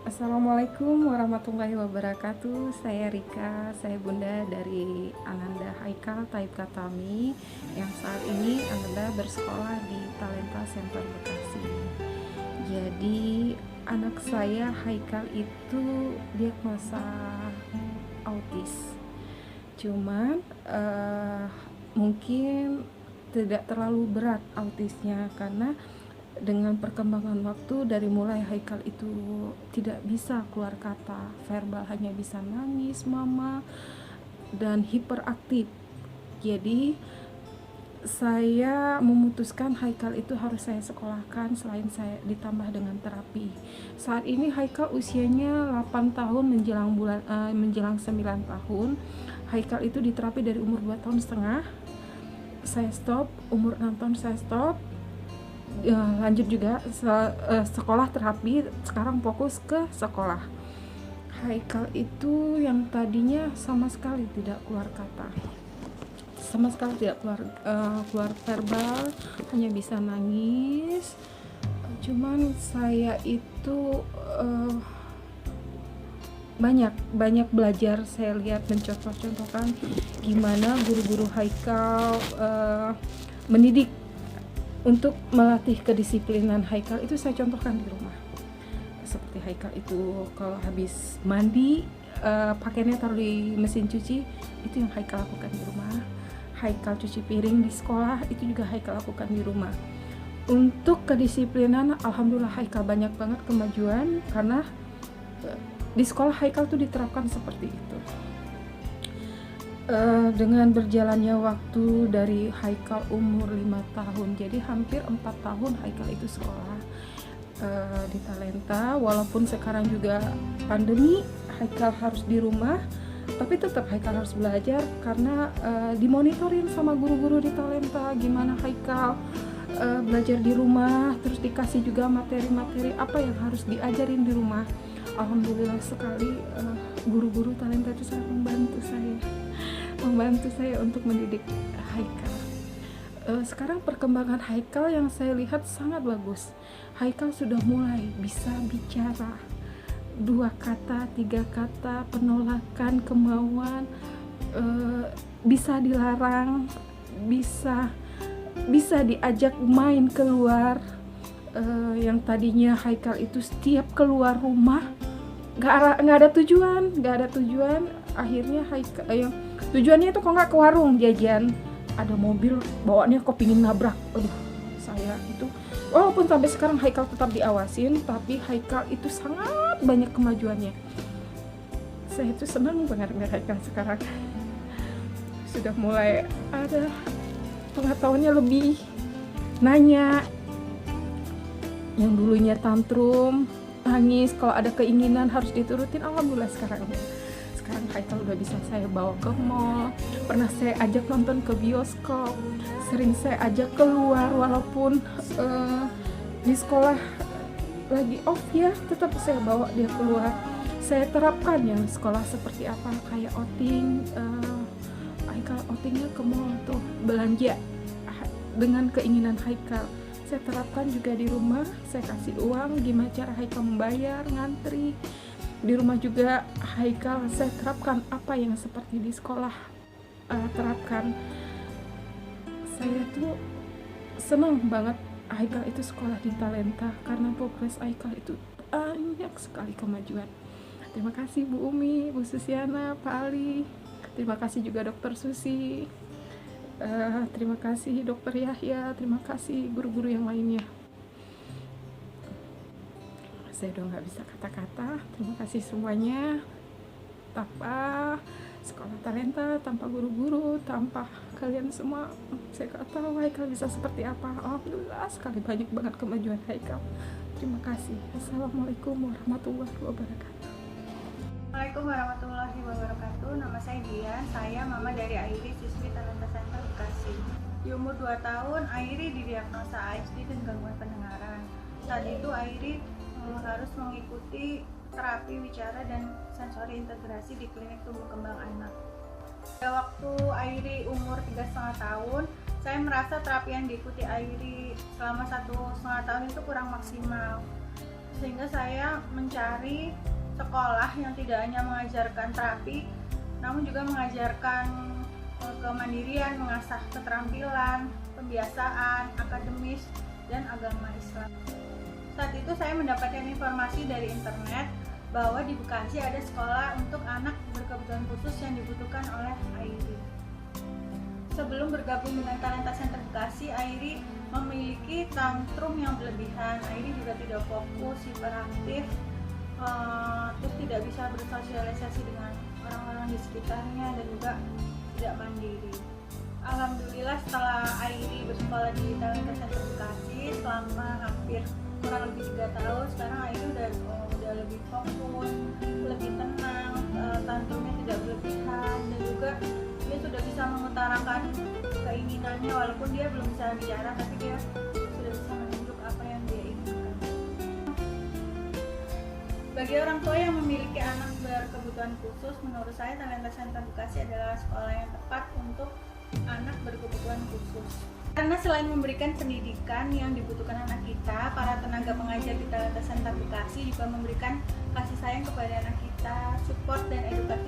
Assalamualaikum warahmatullahi wabarakatuh. Saya Rika, saya bunda dari Ananda Haikal Taib Katami yang saat ini Ananda bersekolah di Talenta Center Bekasi. Jadi anak saya Haikal itu diagnosa autis. Cuman mungkin tidak terlalu berat autisnya karena dengan perkembangan waktu dari mulai Haikal itu tidak bisa keluar kata verbal, hanya bisa nangis, mama, dan hiperaktif. Jadi saya memutuskan Haikal itu harus saya sekolahkan selain saya ditambah dengan terapi. Saat ini Haikal usianya 8 tahun menjelang 9 tahun. Haikal itu diterapi dari umur 2 tahun setengah. Saya stop, umur 6 tahun saya stop. Lanjut juga sekolah terapi, sekarang fokus ke sekolah. Haikal itu yang tadinya sama sekali tidak keluar kata, sama sekali tidak keluar verbal, hanya bisa nangis. Cuman saya itu banyak belajar, saya lihat mencontoh-contohkan gimana guru-guru Haikal mendidik untuk melatih kedisiplinan Haikal. Itu saya contohkan di rumah. Seperti Haikal itu kalau habis mandi, pakaiannya taruh di mesin cuci, itu yang Haikal lakukan di rumah. Haikal cuci piring di sekolah, itu juga Haikal lakukan di rumah. Untuk kedisiplinan, alhamdulillah Haikal banyak banget kemajuan karena di sekolah Haikal tuh diterapkan seperti itu. Dengan berjalannya waktu dari Haikal umur 5 tahun, jadi hampir 4 tahun Haikal itu sekolah di Talenta. Walaupun sekarang juga pandemi, Haikal harus di rumah, tapi tetap Haikal harus belajar karena dimonitorin sama guru-guru di Talenta gimana Haikal belajar di rumah, terus dikasih juga materi-materi apa yang harus diajarin di rumah. Alhamdulillah sekali, guru-guru Talenta itu sangat membantu saya untuk mendidik Haikal. Sekarang perkembangan Haikal yang saya lihat sangat bagus. Haikal sudah mulai bisa bicara 2 kata, 3 kata, penolakan, kemauan, bisa dilarang, bisa diajak main keluar. Yang tadinya Haikal itu setiap keluar rumah nggak ada tujuan, akhirnya Haikal tujuannya itu kok nggak ke warung jajan, ada mobil bawaannya kok pingin nabrak. Saya itu walaupun sampai sekarang Haikal tetap diawasin, tapi Haikal itu sangat banyak kemajuannya. Saya itu senang banget ngeliat Haikal sekarang sudah mulai ada pengetahuannya lebih, nanya. Yang dulunya tantrum, nangis, kalau ada keinginan harus diturutin, alhamdulillah sekarang Haikal udah bisa saya bawa ke mall, pernah saya ajak nonton ke bioskop, sering saya ajak keluar walaupun di sekolah lagi off ya, tetap saya bawa dia keluar. Saya terapkan yang sekolah seperti apa, kayak outing, Haikal outingnya ke mall tuh belanja dengan keinginan Haikal. Saya terapkan juga di rumah, saya kasih uang, gimana cara Haikal membayar, ngantri. Di rumah juga Haikal saya terapkan apa yang seperti di sekolah terapkan. Saya tuh senang banget Haikal itu sekolah di Talenta karena progres Haikal itu banyak sekali kemajuan. Terima kasih Bu Umi, Bu Susiana, Pak Ali. Terima kasih juga Dokter Susi. Terima kasih Dokter Yahya, terima kasih guru-guru yang lainnya. Saya udah nggak bisa kata-kata. Terima kasih semuanya. Tanpa sekolah Talenta, tanpa guru-guru, tanpa kalian semua, saya nggak tahu Haikal bisa seperti apa. Alhamdulillah sekali banyak banget kemajuan Haikal. Terima kasih. Assalamualaikum warahmatullahi wabarakatuh. Assalamualaikum warahmatullahi wabarakatuh. Nama saya Dian, saya mama dari Airi, siswi Talenta Center Bekasi. Di umur 2 tahun, Airi didiagnosa ASD dan gangguan pendengaran. Saat itu Airi harus mengikuti terapi wicara dan sensori integrasi di klinik tumbuh kembang anak. Pada waktu Airi umur 3,5 tahun, saya merasa terapi yang diikuti Airi selama 1,5 tahun itu kurang maksimal. sehingga saya mencari sekolah yang tidak hanya mengajarkan terapi, namun juga mengajarkan kemandirian, mengasah keterampilan, pembiasaan, akademis, dan agama Islam. Saat itu saya mendapatkan informasi dari internet bahwa di Bekasi ada sekolah untuk anak berkebutuhan khusus yang dibutuhkan oleh Airi. Sebelum bergabung dengan Talenta Center Bekasi, Airi memiliki tantrum yang berlebihan. Airi juga tidak fokus, hiperaktif, terus tidak bisa bersosialisasi dengan orang-orang di sekitarnya dan juga tidak mandiri. Alhamdulillah setelah Airi bersekolah di Talenta Center Bekasi selama hampir kurang lebih 3 tahun, sekarang Airi udah lebih fokus, lebih tenang, tantrumnya tidak berlebihan, dan juga dia sudah bisa mengutarakan keinginannya walaupun dia belum bisa bicara, tapi dia sudah bisa menunjuk apa yang dia inginkan. Bagi orang tua yang memiliki anak berkebutuhan khusus, menurut saya Talenta Center Bekasi adalah sekolah yang tepat untuk anak berkebutuhan khusus. Karena selain memberikan pendidikan yang dibutuhkan anak kita, para tenaga pengajar di Talenta Center Bekasi juga memberikan kasih sayang kepada anak kita, support dan edukasi